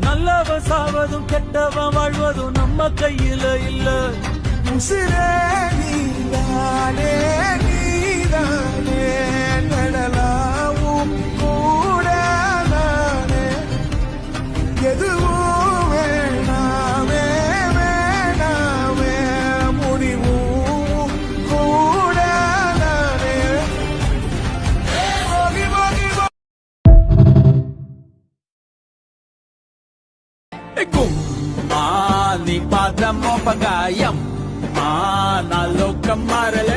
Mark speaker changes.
Speaker 1: நல்லவன் சாவதும் கெட்டவன் வாழ்வதும் நம்ம கையில இல்ல.
Speaker 2: உசிரே நீதானே நீதானே நடலாவும் கூட நானே எதுவும் வேணாமே வேணாமே முடிவும் கூட நானே. போகி போகி
Speaker 1: Ni padam mo pagayam, manalo ka marale.